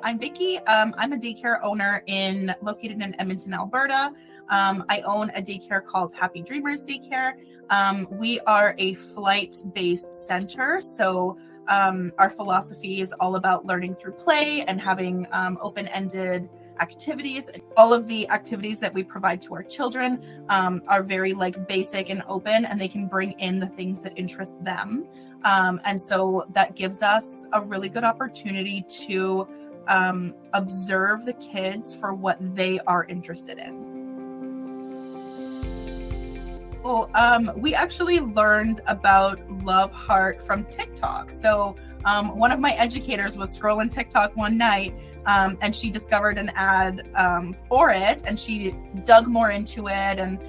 I'm Vicki. I'm a daycare owner located in Edmonton, Alberta. I own a daycare called Happy Dreamers Daycare. We are a flight-based center, so our philosophy is all about learning through play and having open-ended activities. All of the activities that we provide to our children are very basic and open, and they can bring in the things that interest them. And so that gives us a really good opportunity to observe the kids for what they are interested in. We actually learned about LoveHeart from TikTok. So one of my educators was scrolling TikTok one night and she discovered an ad for it, and she dug more into it and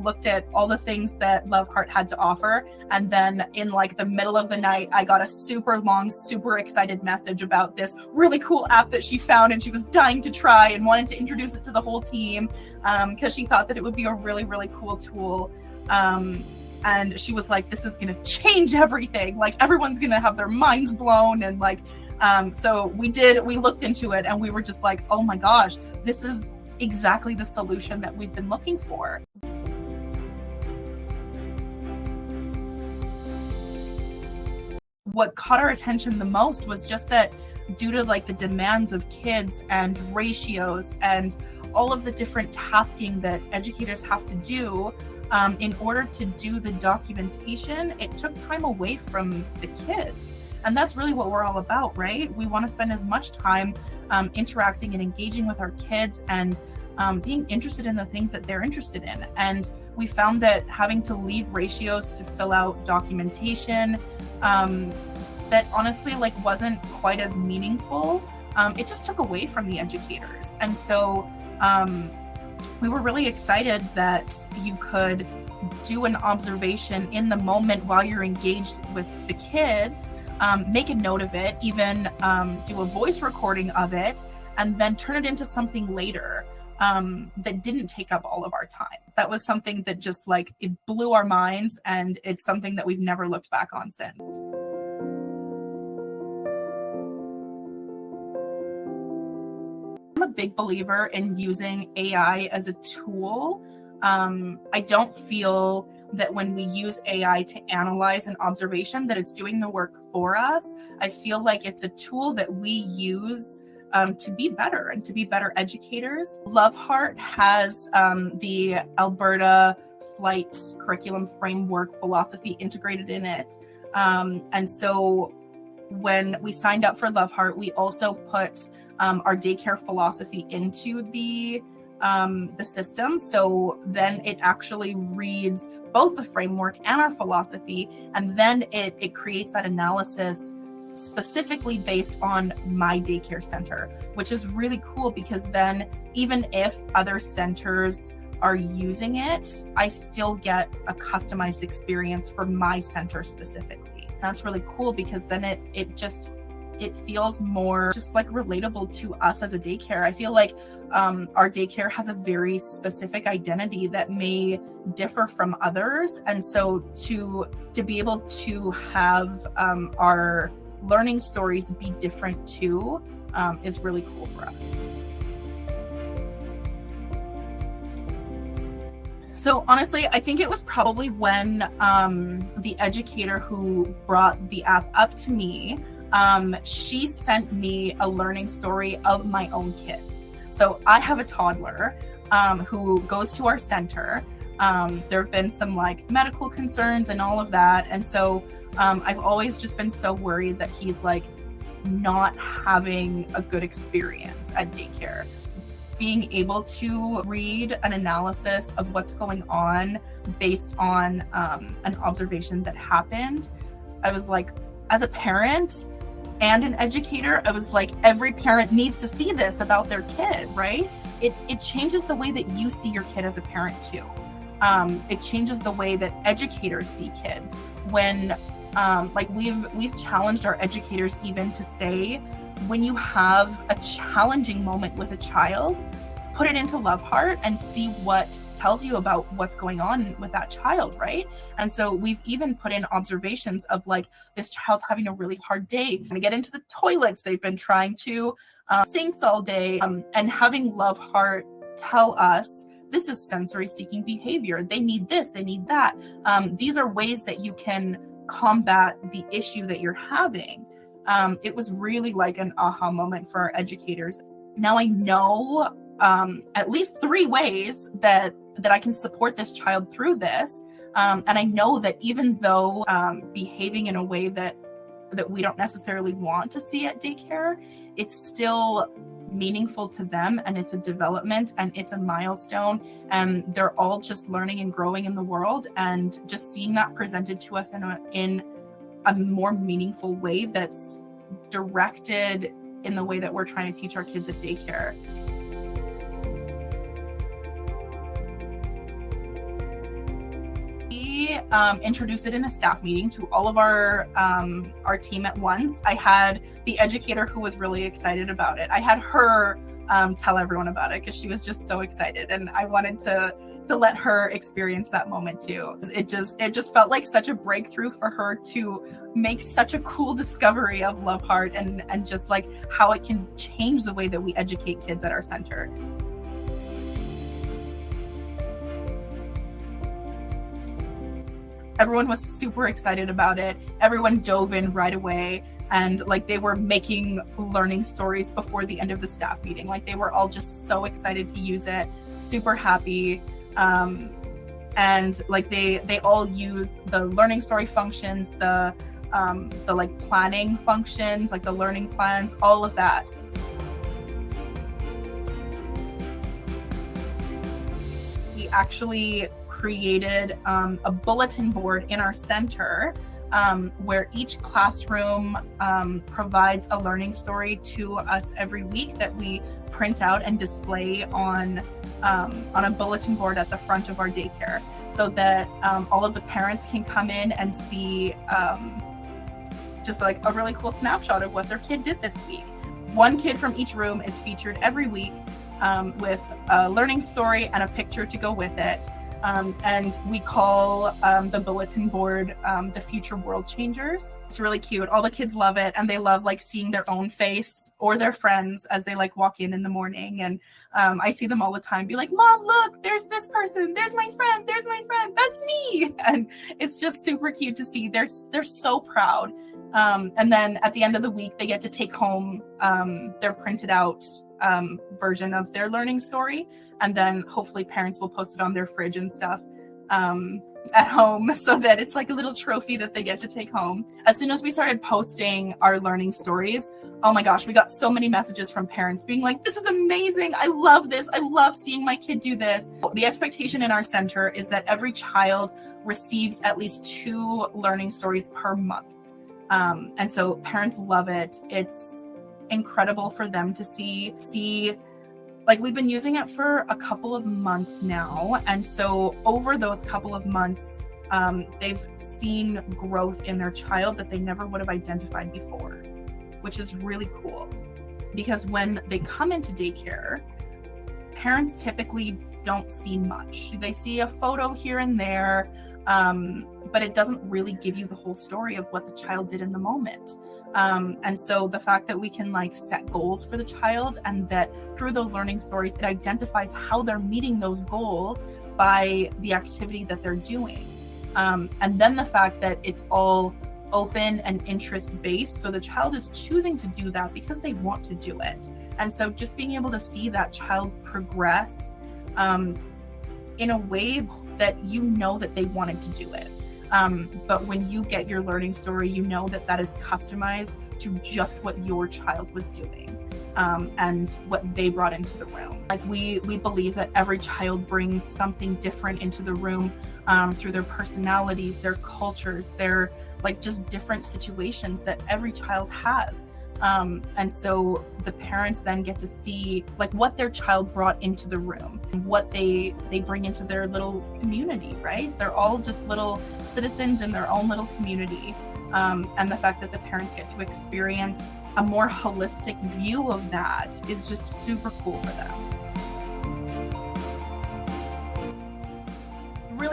looked at all the things that LoveHeart had to offer. And then in the middle of the night, I got a super long, super excited message about this really cool app that she found, and she was dying to try and wanted to introduce it to the whole team because she thought that it would be a really, really cool tool. And she was like, this is going to change everything. Everyone's going to have their minds blown. And so we looked into it, and we were just like, oh my gosh, this is exactly the solution that we've been looking for. What caught our attention the most was just that due to the demands of kids and ratios and all of the different tasking that educators have to do in order to do the documentation, it took time away from the kids. And that's really what we're all about, right? We want to spend as much time interacting and engaging with our kids and being interested in the things that they're interested in. And we found that having to leave ratios to fill out documentation that honestly wasn't quite as meaningful, it just took away from the educators. And so we were really excited that you could do an observation in the moment while you're engaged with the kids, make a note of it, even do a voice recording of it, and then turn it into something later that didn't take up all of our time. That was something that just it blew our minds, and it's something that we've never looked back on since. I'm a big believer in using AI as a tool. I don't feel that when we use AI to analyze an observation that it's doing the work for us. I feel like it's a tool that we use to be better and to be better educators. LoveHeart has the Alberta Flight Curriculum Framework philosophy integrated in it. And so when we signed up for LoveHeart, we also put our daycare philosophy into the system. So then it actually reads both the framework and our philosophy, and then it creates that analysis specifically based on my daycare center, which is really cool because then even if other centers are using it, I still get a customized experience for my center specifically. That's really cool because then it feels more just relatable to us as a daycare. I feel like our daycare has a very specific identity that may differ from others. And so to be able to have our learning stories be different too is really cool for us. So honestly, I think it was probably when the educator who brought the app up to me, she sent me a learning story of my own kid. So I have a toddler who goes to our center. There have been some medical concerns and all of that. And so I've always just been so worried that he's not having a good experience at daycare. Being able to read an analysis of what's going on based on an observation that happened, I was as a parent and an educator, I was every parent needs to see this about their kid, right? It changes the way that you see your kid as a parent too. It changes the way that educators see kids. When we've challenged our educators even to say, when you have a challenging moment with a child, put it into LoveHeart and see what tells you about what's going on with that child, right? And so we've even put in observations of like, this child's having a really hard day, to get into the toilets, they've been trying to sinks all day, and having LoveHeart tell us, this is sensory seeking behavior. They need this, they need that. These are ways that you can combat the issue that you're having. It was really like an aha moment for our educators. Now I know at least 3 ways that I can support this child through this. And I know that even though behaving in a way that we don't necessarily want to see at daycare, it's still meaningful to them, and it's a development and it's a milestone, and they're all just learning and growing in the world, and just seeing that presented to us in a more meaningful way that's directed in the way that we're trying to teach our kids at daycare. We introduced it in a staff meeting to all of our team at once. I had the educator who was really excited about it. I had her tell everyone about it because she was just so excited, and I wanted to let her experience that moment too. It just felt like such a breakthrough for her to make such a cool discovery of LoveHeart and just like how it can change the way that we educate kids at our center. Everyone was super excited about it. Everyone dove in right away, and like they were making learning stories before the end of the staff meeting. Like they were all just so excited to use it, super happy. And like they all use the learning story functions, the like planning functions, like the learning plans, all of that. We actually created a bulletin board in our center where each classroom provides a learning story to us every week that we print out and display on a bulletin board at the front of our daycare, so that all of the parents can come in and see just like a really cool snapshot of what their kid did this week. One kid from each room is featured every week with a learning story and a picture to go with it. And we call the bulletin board the Future World Changers. It's really cute. All the kids love it, and they love like seeing their own face or their friends as they like walk in the morning. And I see them all the time be like, Mom, look, there's this person, there's my friend, that's me. And it's just super cute to see. They're so proud. And then at the end of the week, they get to take home their printed out version of their learning story, and then hopefully parents will post it on their fridge and stuff at home, so that it's like a little trophy that they get to take home. As soon as we started posting our learning stories, oh my gosh, we got so many messages from parents being like, this is amazing, I love this, I love seeing my kid do this. The expectation in our center is that every child receives at least 2 learning stories per month, and so parents love it. It's incredible for them to see. Like, we've been using it for a couple of months now, and so over those couple of months they've seen growth in their child that they never would have identified before, which is really cool. Because when they come into daycare, parents typically don't see much. They see a photo here and there, but it doesn't really give you the whole story of what the child did in the moment. And so the fact that we can like set goals for the child, and that through those learning stories, it identifies how they're meeting those goals by the activity that they're doing. And then the fact that it's all open and interest-based, so the child is choosing to do that because they want to do it. And so just being able to see that child progress in a way that you know that they wanted to do it. But when you get your learning story, you know that that is customized to just what your child was doing, and what they brought into the room. Like we believe that every child brings something different into the room through their personalities, their cultures, their like just different situations that every child has. And so the parents then get to see like what their child brought into the room, and what they bring into their little community, right? They're all just little citizens in their own little community. And the fact that the parents get to experience a more holistic view of that is just super cool for them.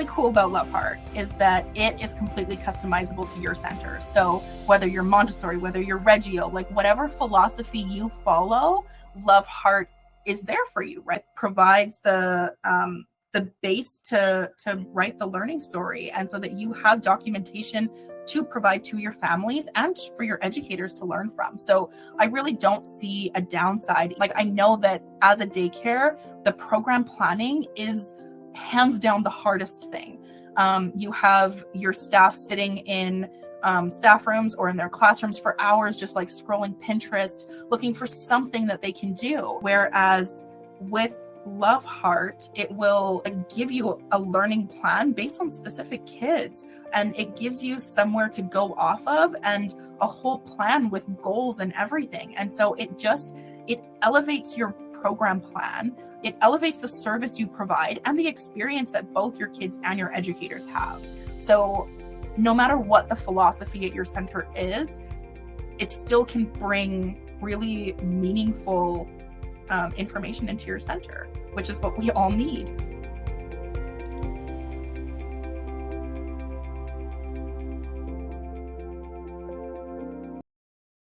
really cool about LoveHeart is that it is completely customizable to your center. So whether you're Montessori, whether you're Reggio, like whatever philosophy you follow, LoveHeart is there for you, right? Provides the base to write the learning story, and so that you have documentation to provide to your families and for your educators to learn from. So I really don't see a downside. Like, I know that as a daycare, the program planning is hands down the hardest thing. You have your staff sitting in staff rooms or in their classrooms for hours, just like scrolling Pinterest, looking for something that they can do. Whereas with LoveHeart, it will give you a learning plan based on specific kids, and it gives you somewhere to go off of and a whole plan with goals and everything. And so it elevates your program plan. It elevates the service you provide and the experience that both your kids and your educators have. So no matter what the philosophy at your center is, it still can bring really meaningful information into your center, which is what we all need.